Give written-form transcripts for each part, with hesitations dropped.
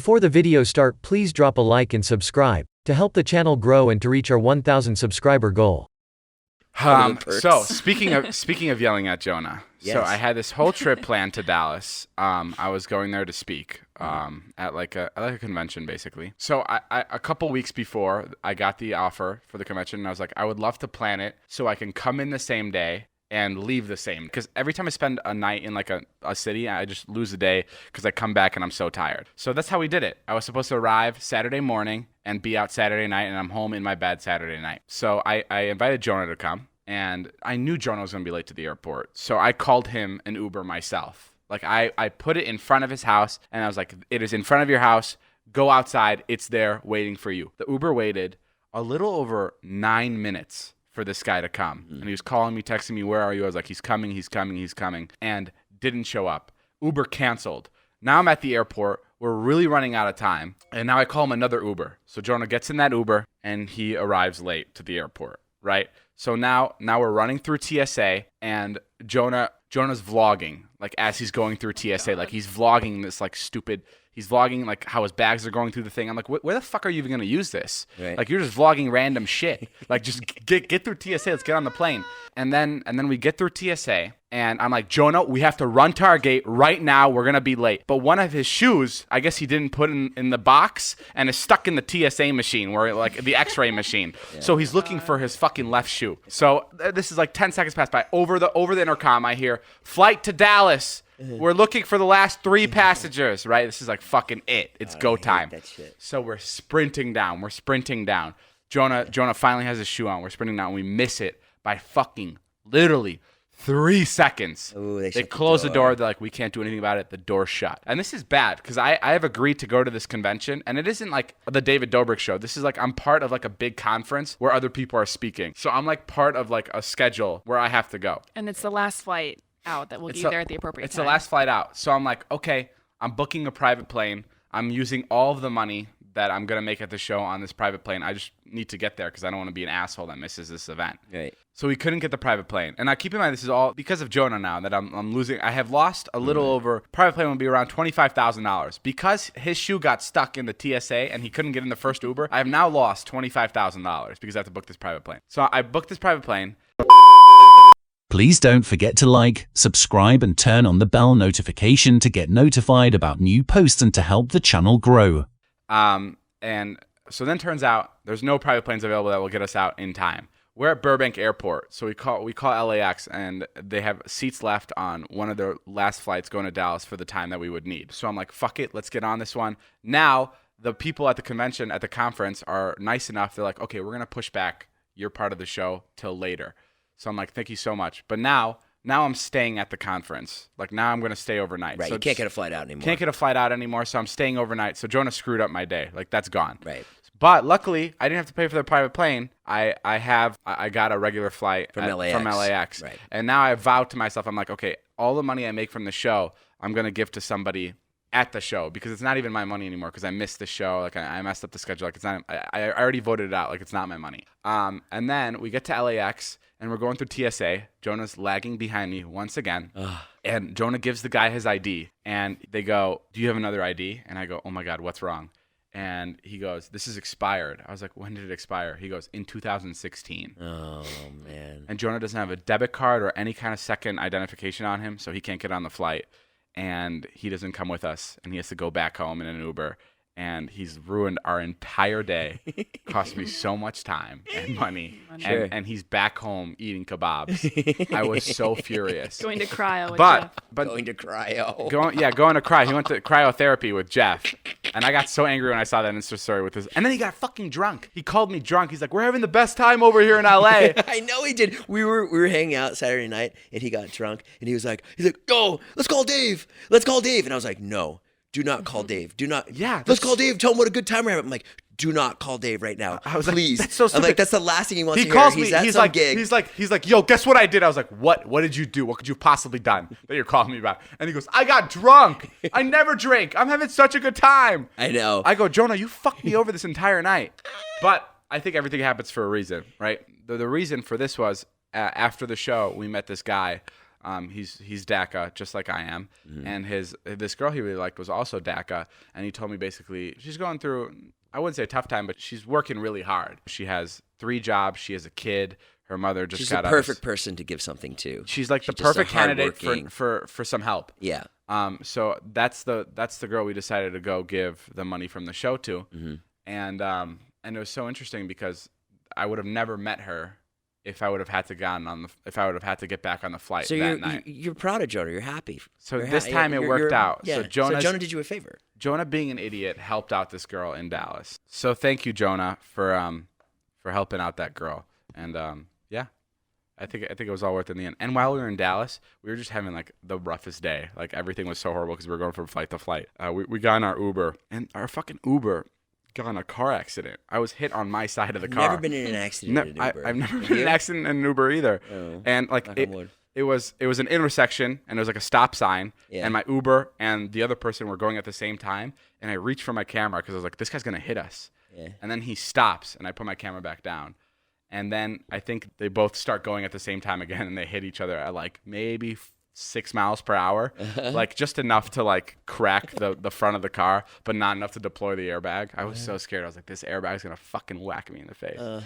Before the video start, please drop a like and subscribe to help the channel grow and to reach our 1,000 subscriber goal. So speaking of yelling at Jonah, Yes. so I had this whole trip planned to Dallas. I was going there to speak at like a convention, basically. So I a couple weeks before I got the offer for the convention, and I was like, I would love to plan it so I can come in the same day and leave the same. Because every time I spend a night in like a city, I just lose the day because I come back and I'm so tired. So that's how we did it. I was supposed to arrive Saturday morning and be out Saturday night, and I'm home in my bed Saturday night. So I invited Jonah to come, and I knew Jonah was going to be late to the airport. So I called him an Uber myself. Like I put it in front of his house, and I was like, it is in front of your house. Go outside. It's there waiting for you. The Uber waited a little over 9 minutes for this guy to come. And he was calling me, texting me, where are you? I was like, he's coming, and didn't show up. Uber canceled. Now I'm at the airport. We're really running out of time. And now I call him another Uber. So Jonah gets in that Uber, and he arrives late to the airport, right? So now we're running through TSA, and Jonah's vlogging, like as he's going through TSA, like he's vlogging this like stupid. He's vlogging like how his bags are going through the thing. I'm like, where the fuck are you even gonna use this? Right. Like you're just vlogging random shit. Like just get through TSA. Let's get on the plane. And then we get through TSA, and I'm like, Jonah, we have to run to our gate right now. We're gonna be late. But one of his shoes, I guess he didn't put in the box, and is stuck in the TSA machine, where like the X-ray machine. Yeah. So he's looking for his fucking left shoe. So this is like 10 seconds pass by. Over the intercom, I hear flight to Dallas. We're looking for the last 3 passengers, right? This is like fucking it. It's go time. That shit. So we're sprinting down. Jonah finally has his shoe on. We're sprinting down. We miss it by fucking literally 3 seconds. Ooh, they close the door. They're like, we can't do anything about it. The door's shut. And this is bad because I have agreed to go to this convention, and it isn't like the David Dobrik show. This is like I'm part of like a big conference where other people are speaking. So I'm like part of like a schedule where I have to go. And it's the last flight out that will get you there at the appropriate time. It's the last flight out. So I'm like, okay, I'm booking a private plane. I'm using all of the money that I'm going to make at the show on this private plane. I just need to get there because I don't want to be an asshole that misses this event. Right. So we couldn't get the private plane. And now keep in mind, this is all because of Jonah now that I'm losing. I have lost a little over, private plane will be around $25,000. Because his shoe got stuck in the TSA and he couldn't get in the first Uber, I have now lost $25,000 because I have to book this private plane. So I booked this private plane. Please don't forget to like, subscribe, and turn on the bell notification to get notified about new posts and to help the channel grow. And so then turns out there's no private planes available that will get us out in time. We're at Burbank Airport, so we call LAX, and they have seats left on one of their last flights going to Dallas for the time that we would need. So I'm like, fuck it, let's get on this one. Now the people at the convention, at the conference, are nice enough. They're like, okay, we're gonna push back your part of the show till later. So I'm like, thank you so much. But now I'm staying at the conference. Like now I'm going to stay overnight. Right, so you can't get a flight out anymore. So I'm staying overnight. So Jonah screwed up my day. Like that's gone. Right. But luckily, I didn't have to pay for the private plane. I got a regular flight from LAX. Right. And now I vowed to myself, I'm like, okay, all the money I make from the show, I'm going to give to somebody at the show because it's not even my money anymore because I missed the show. Like I messed up the schedule. Like it's not. I already voted it out. Like it's not my money. And then we get to LAX. And we're going through TSA. Jonah's lagging behind me once again. And Jonah gives the guy his ID. And they go, do you have another ID? And I go, oh my God, what's wrong? And he goes, this is expired. I was like, when did it expire? He goes, in 2016. Oh, man. And Jonah doesn't have a debit card or any kind of second identification on him, so he can't get on the flight. And he doesn't come with us. And he has to go back home in an Uber. And he's ruined our entire day. Cost me so much time and money. Sure. And he's back home eating kebabs. I was so furious. Going to cryo with But Going to cryo. going to cry. He went to cryotherapy with Jeff. And I got so angry when I saw that Insta story with his. And then he got fucking drunk. He called me drunk. He's like, we're having the best time over here in LA. I know he did. We were hanging out Saturday night, and he got drunk, and he's like, yo, let's call Dave. And I was like, no. Do not call Dave. Do not. Yeah. Let's call Dave. Tell him what a good time we're having. I'm like, do not call Dave right now. I was Please. Like, that's so stupid. I'm like, that's the last thing he wants to hear. Calls me. He's at he's some like, gig. He's like, yo, guess what I did? I was like, what? What did you do? What could you have possibly done that you're calling me about? And he goes, I got drunk. I never drink. I'm having such a good time. I know. I go, Jonah, you fucked me over this entire night. But I think everything happens for a reason, right? The reason for this was after the show, we met this guy He's DACA, just like I am. And this girl he really liked was also DACA. And he told me basically she's going through, I wouldn't say a tough time, but she's working really hard. She has 3 jobs. She has a kid. Her mother just got out. She's the perfect person to give something to. She's like the perfect candidate for some help. Yeah. So that's the girl we decided to go give the money from the show to. And it was so interesting because I would have never met her if I would have had to get back on the flight that night. You're proud of Jonah. You're happy. So this time it worked out. Yeah. So Jonah did you a favor. Jonah, being an idiot, helped out this girl in Dallas. So thank you, Jonah, for helping out that girl. And yeah, I think it was all worth it in the end. And while we were in Dallas, we were just having like the roughest day. Like everything was so horrible because we were going from flight to flight. We got in our Uber, and our fucking Uber got in a car accident. I was hit on my side of the car. Never been in an accident in an Uber. I've never been in an accident in an Uber either. Oh, and like it was an intersection, and there was like a stop sign, and my Uber and the other person were going at the same time, and I reached for my camera because I was like, this guy's gonna hit us. Yeah. And then he stops, and I put my camera back down. And then I think they both start going at the same time again, and they hit each other at like maybe 6 miles per hour, like just enough to like crack the front of the car, but not enough to deploy the airbag. I was so scared. I was like, this airbag's gonna fucking whack me in the face. So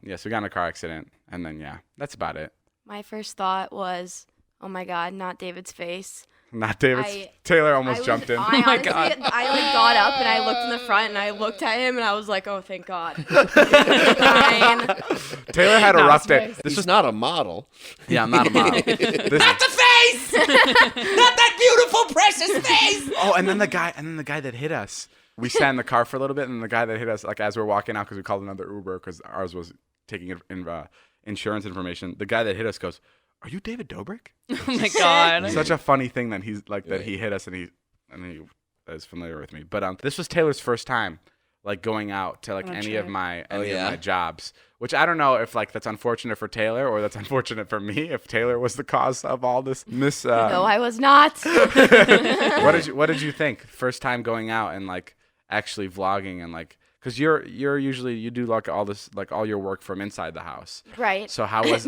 we got in a car accident, and then that's about it. My first thought was, oh my God, not David's face. Not David's. Taylor almost jumped in. Oh my God. I like got up and I looked in the front and I looked at him and I was like, oh, thank God. Taylor had a rough day. This is not a model. Yeah, I'm not a model. Not the face! Not that beautiful, precious face! Oh, and then the guy that hit us. We sat in the car for a little bit, and the guy that hit us, like as we're walking out, because we called another Uber because ours was taking insurance information. The guy that hit us goes, "Are you David Dobrik?" Oh my God. Such a funny thing that he's like that he hit us and he is familiar with me. But this was Taylor's first time like going out to like any of my jobs, which I don't know if like that's unfortunate for Taylor or that's unfortunate for me. If Taylor was the cause of all this no, I was not. What did you think? First time going out and like actually vlogging and like. Because you're usually you do like all this like all your work from inside the house, right? So how was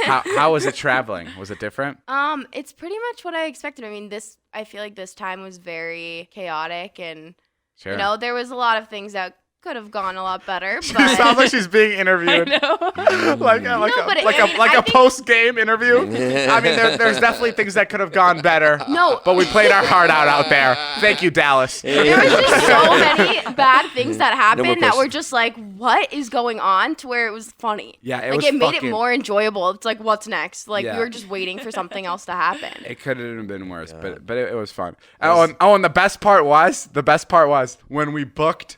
how was it traveling? Was it different? It's pretty much what I expected. I mean, I feel like this time was very chaotic, and sure. there was a lot of things that could have gone a lot better. She but sounds like she's being interviewed. I know. like a post game interview. I mean, there's definitely things that could have gone better. No, but we played our heart out there. Thank you, Dallas. There was just so many bad things that happened that were just like, what is going on? To where it was funny. Yeah, it made it more enjoyable. It's like, what's next? Like we were just waiting for something else to happen. It could have been worse, but it was fun. And the best part was when we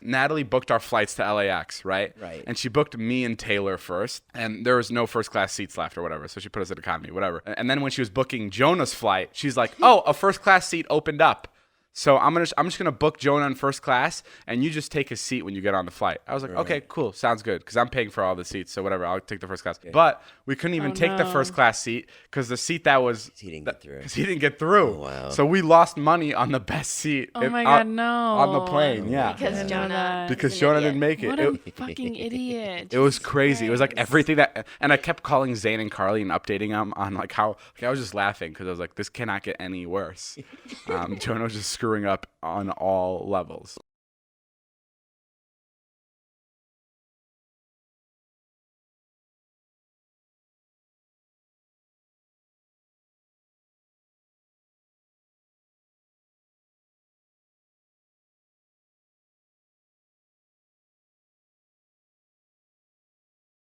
Natalie booked our flights to LAX, right? Right. And she booked me and Taylor first, and there was no first class seats left or whatever, so she put us at economy, whatever. And then when she was booking Jonah's flight, she's like, "Oh, a first class seat opened up. So I'm just gonna book Jonah in first class, and you just take his seat when you get on the flight." I was like, "Okay, cool, sounds good," because I'm paying for all the seats, so whatever, I'll take the first class. But we couldn't even take the first class seat because the seat that was he didn't get through. Because he didn't get through. Oh, wow. So we lost money on the best seat. Oh my God, no. On the plane, yeah. Because Jonah didn't make it. What a fucking idiot. It was crazy. It was like everything and I kept calling Zane and Carly and updating them on like how I was just laughing because I was like, this cannot get any worse. Jonah was just screwing up on all levels.